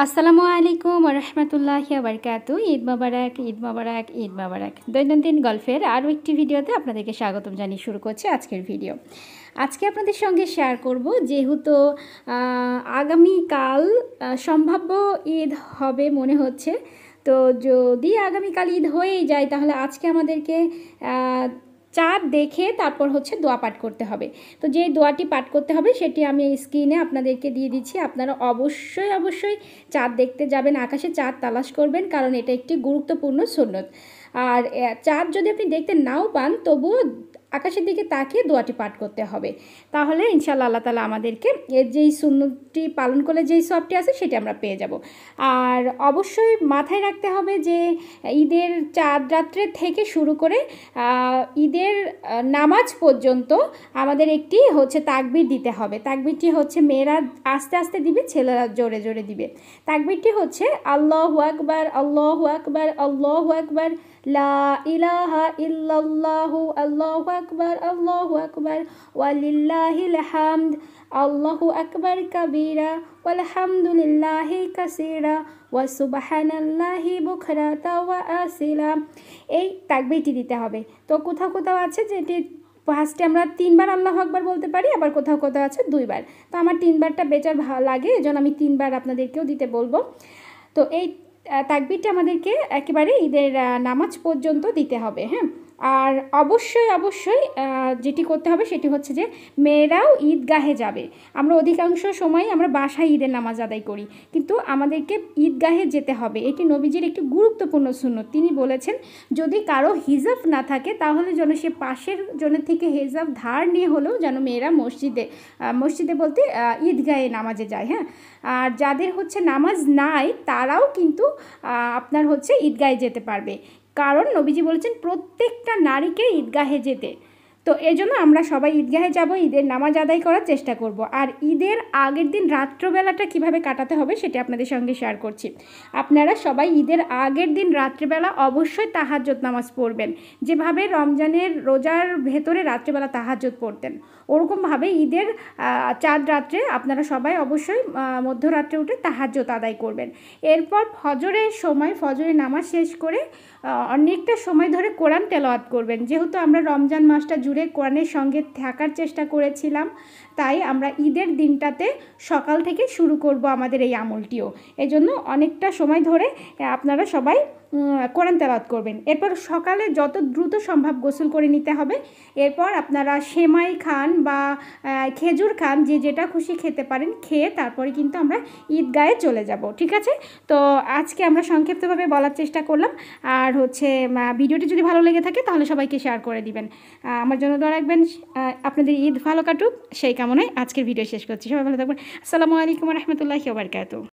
আসসালামু আলাইকুম রহমতুল্লাহি বারকাতু। ঈদ মোবারক, ঈদ মোবারক, ঈদ মোবারক। দৈনন্দিন গল্পের আরও একটি ভিডিওতে আপনাদেরকে স্বাগতম জানিয়ে শুরু করছি আজকের ভিডিও। আজকে আপনাদের সঙ্গে শেয়ার করব, যেহেতু আগামীকাল সম্ভাব্য ঈদ হবে মনে হচ্ছে, তো যদি আগামীকাল ঈদ হয়েই যায় তাহলে আজকে আমাদেরকে চাঁদ দেখে তারপর দোয়া পাঠ করতে হবে। তো যে দোয়াটি পাঠ করতে হবে সেটি আমি স্ক্রিনে আপনাদেরকে দিয়ে দিচ্ছি। আপনারা অবশ্যই চাঁদ দেখতে যাবেন, আকাশে চাঁদ তালাশ করবেন, কারণ এটা একটি গুরুত্বপূর্ণ সুন্নত। আর চাঁদ যদি আপনি দেখতে নাও পান তবুও আকাশের দিকে তাকিয়ে দোয়াটি পাঠ করতে হবে, তাহলে ইনশাআল্লাহ আল্লাহ তাআলা আমাদেরকে এর যেই সুন্নতটি পালন করলে যেই সবটি আছে সেটি আমরা পেয়ে যাব। আর অবশ্যই মাথায় রাখতে হবে যে ঈদের চাঁদ রাত্রে থেকে শুরু করে ঈদের নামাজ পর্যন্ত আমাদের একটি তাকবীর দিতে হবে। তাকবীরটি মেয়েরা আস্তে আস্তে দিবে, ছেলেরা জোরে জোরে দিবে। তাকবীরটি আল্লাহু আকবার, আল্লাহু আকবার, আল্লাহু আকবার, লা ইলাহা ইল্লাল্লাহু, আল্লাহু আকবার, আল্লাহু আকবার, ওয়ালিল্লাহিল হামদ, আল্লাহু আকবার কাবীরা, ওয়ালহামদুলিল্লাহি কাসীরা, ওয়া সুবহানাল্লাহি বুকরাতা ওয়া আসিলা। এই তাকবীরটি দিতে হবে। তো কোথাও কোথাও আছে যে এটি ফার্স্টে আমরা 3 বার আল্লাহু আকবার বলতে পারি, আবার কোথাও কোথাও আছে 2 বার। তো আমার 3 বারটা বেটার ভালো লাগে, এজন্য আমি 3 বার আপনাদেরকেও দিতে বলবো। তো এই তাকবীরটা আমাদেরকে একেবারে ঈদের নামাজ পর্যন্ত দিতে হবে। হ্যাঁ, আর অবশ্যই যেটি করতে হবে সেটি যে মেয়েরাও ঈদগাহে যাবে। আমরা অধিকাংশ সময় আমরা বাসায় ঈদের নামাজ আদায় করি, কিন্তু আমাদেরকে ঈদগাহে যেতে হবে। এটি নবীজির একটি গুরুত্বপূর্ণ সুন্নত। তিনি বলেছেন যদি কারো হিজাব না থাকে তাহলে যেন সে পাশের জনের থেকে হিজাব ধার নিয়ে হলেও যেন মেয়েরা মসজিদে বলতে ঈদগাহে নামাজে যায়। হ্যাঁ, আর যাদের নামাজ নাই তারাও কিন্তু আপনার ঈদগাহে যেতে পারবে, কারণ নবীজি বলেছেন প্রত্যেকটা নারীকে ঈদগাহে যেতে। তো এজন্য আমরা সবাই ঈদগাহে যাব, ঈদের নামাজ আদায় করার চেষ্টা করব। আর ঈদের আগের দিন রাত্রবেলাটা কিভাবে কাটাতে হবে সেটা আপনাদের সঙ্গে শেয়ার করছি। আপনারা সবাই ঈদের আগের দিন রাত্রেবেলা অবশ্যই তাহাজ্জুদ নামাজ পড়বেন। যেভাবে রমজানের রোজার ভেতরে রাত্রেবেলা তাহাজ্জুদ পড়তেন, ওরকমভাবে ঈদের চাঁদ রাত্রে আপনারা সবাই অবশ্যই মধ্যরাত্রে উঠে তাহাজ্জুদ আদায় করবেন। এরপর ফজরের নামাজ শেষ করে অনেকটা সময় ধরে কোরআন তেলাওয়াত করবেন। যেহেতু আমরা রমজান মাসটা জুড়ে কোরআনের সঙ্গে থাকার চেষ্টা করেছিলাম, তাই আমরা ঈদের দিনটাতে সকাল থেকে শুরু করব আমাদের এই আমলটিও। এজন্য অনেকটা সময় ধরে আপনারা সবাই কোরআন তেলাওয়াত করবেন। এরপর সকালে যত দ্রুত সম্ভব গোসল করে নিতে হবে। এরপর আপনারা সেমাই খান বা খেজুর খান, যে যেটা খুশি খেতে পারেন, খেয়ে তারপরে কিন্তু আমরা ঈদগাহে চলে যাব। ঠিক আছে? তো আজকে আমরা সংক্ষিপ্তভাবে বলার চেষ্টা করলাম। আর ভিডিওটি যদি ভালো লেগে থাকে তাহলে সবাইকে শেয়ার করে দিবেন। আমার জন্য দোয়া রাখবেন। আপনাদের ঈদ ভালো কাটুক সেই কামনায় আজকের ভিডিও শেষ করছি। সবাই ভালো থাকবেন। আসসালামু আলাইকুম রহমতুল্লাহি ওয়া বারাকাতুহু।